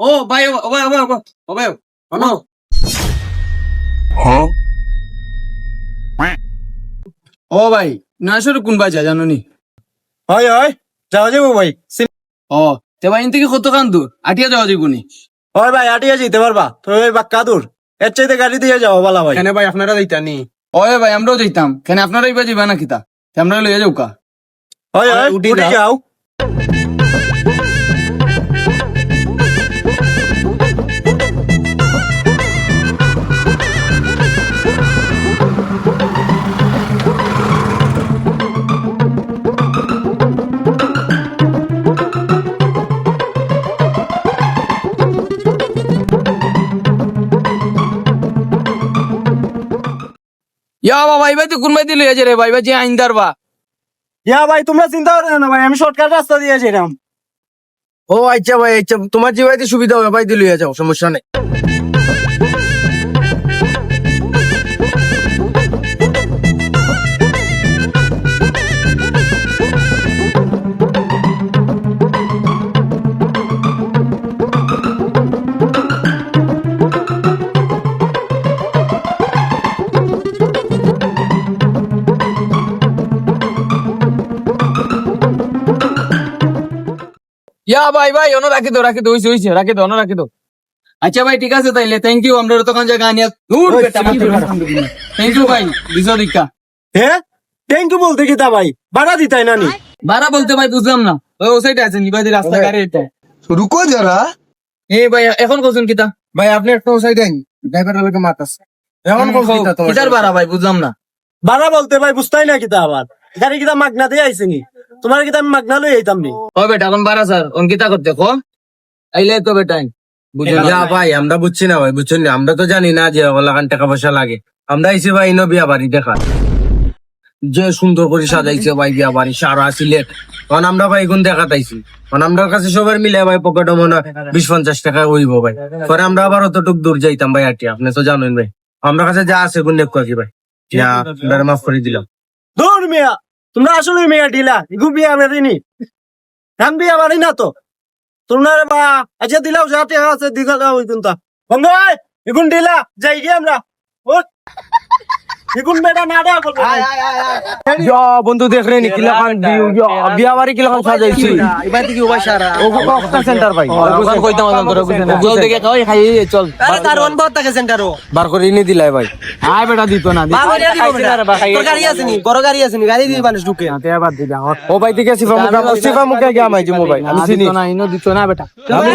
ও ভাই ও ভাই ও ভাই ও ভাই শোনো ও ভাই নাসর কোন বাজা জানো নি হয় হয় যাওয়া যাবো ভাই ও তে ভাই ইন থেকে কত কান দূর আটিয়া যাওয়া যাবো নি হয় ভাই আটিয়া যেতে পারবা তুমি ওই বাক্কা দূর এর চাইতে গাড়ি দিয়ে যাও বলা ভাই কেন ভাই আপনারা যাইতানি? ওই ভাই আমরাও যাইতাম কেন আপনারাই বা যাবা না কিতা আমরা লইয়া যাও কা হয় হয় উঠি উঠে যাও। যাও ইয়া বা ভাই ভাই তো কোন ভাই দিলে রে ভাই ভাই যে আইনদার বা ইয়া ভাই তোমরা চিন্তা করো না ভাই আমি শর্টকাট রাস্তা দিয়ে যেতাম ও আচ্ছা ভাই, আচ্ছা তোমার যে ভাইতে সুবিধা হবে ভাই দিলে যাও, সমস্যা নেই। ইয়া ভাই ভাই অন রাখি দো হইছে হইছে রাখি দো অন রাখি দো আচ্ছা ভাই ঠিক আছে তাইলে থ্যাংক ইউ আমরা তখন জায়গা আনিয়া দূর থ্যাংক ইউ ভাই দিছো দীক্ষা হ্যাঁ থ্যাংক ইউ বলতে কি তা ভাই ভাড়া দিতাই না নি বারা বলতে ভাই বুঝলাম না ওই ও সাইডে আছে নিবাদি রাস্তা গাড়ি এটা রুকো যারা এ ভাই এখন কোন কিতা ভাই, আপনি একটা সাইড দেন, ড্রাইভার লোকে মাতাছে এখন কোন চিন্তা তোমার? কিতার বারা ভাই বুঝলাম না ভাড়া বলতে ভাই বুঝতাই না কিতা আবার গাড়ি কিতা মাগনা দিয়ে আইছে নি তোমার কিতা আমি মাগনা লই আইতাম নি ও বেটা এখন বারা স্যার অঙ্কিতা করতে কো আইলে তো বেটাই বুঝে যা ভাই, আমরা বুঝছি না ভাই, বুঝছেন না, আমরা তো জানি না যে ওলাখান টাকা পয়সা লাগে। আমরা আইসি ভাই ইনো বিয়া বাড়ি দেখা, যে সুন্দর করে সাজাইছে ভাই বিয়া বাড়ি সারা সিলেট। কারণ আমরা ভাই গুণ দেখা তাইছি, কারণ আমরা কাছে সবার মিলে ভাই পকেটে মনে হয় 20-50 টাকা হইব ভাই। পরে আমরা আবার অতটুক দূর যাইতাম ভাই আটি, আপনি তো জানেন ভাই আমরা কাছে যা আছে গুণ দেখো কি ভাই, যা আপনারা মাফ করে দিলাম। দূর মিয়া তোমরা আসলে মিয়া ঢিলা ইগু বিয়া বাড়িনি আমি বিয়া বাড়ি না তো তোমরা বা আচ্ছা দিলাও যাতে আছে দিঘালা ওই কোনটা বন্ধু ভাই ইগুন ঢিলা যাই গিয়ে আমরা ও ইগুন বেটা না দেয়া করবে বন্ধু দেখ রে নিখিলা খান বিয়া বাড়ি কিলা খান সাজাইছি এবার কি ওবা সারা ও কক্সটা সেন্টার ভাই, ওখান কইতাম না তোরা বুঝে না চল দেখে খাওয়াই খাই চল আরে তার অন বহুত টাকা সেন্টারও বার করে এনে দিলাই ভাই। আয় বেটা দিত না দিত বাবা দিব বেটা তোর গাড়ি আছে নি বড় গাড়ি আছে নি গাড়ি দিয়ে মানুষ ঢুকে ও ভাই থেকে সিফা মুখে গিয়ে আমায় যে মোবাইল আমি চিনি না ইনো দিত না বেটা আমি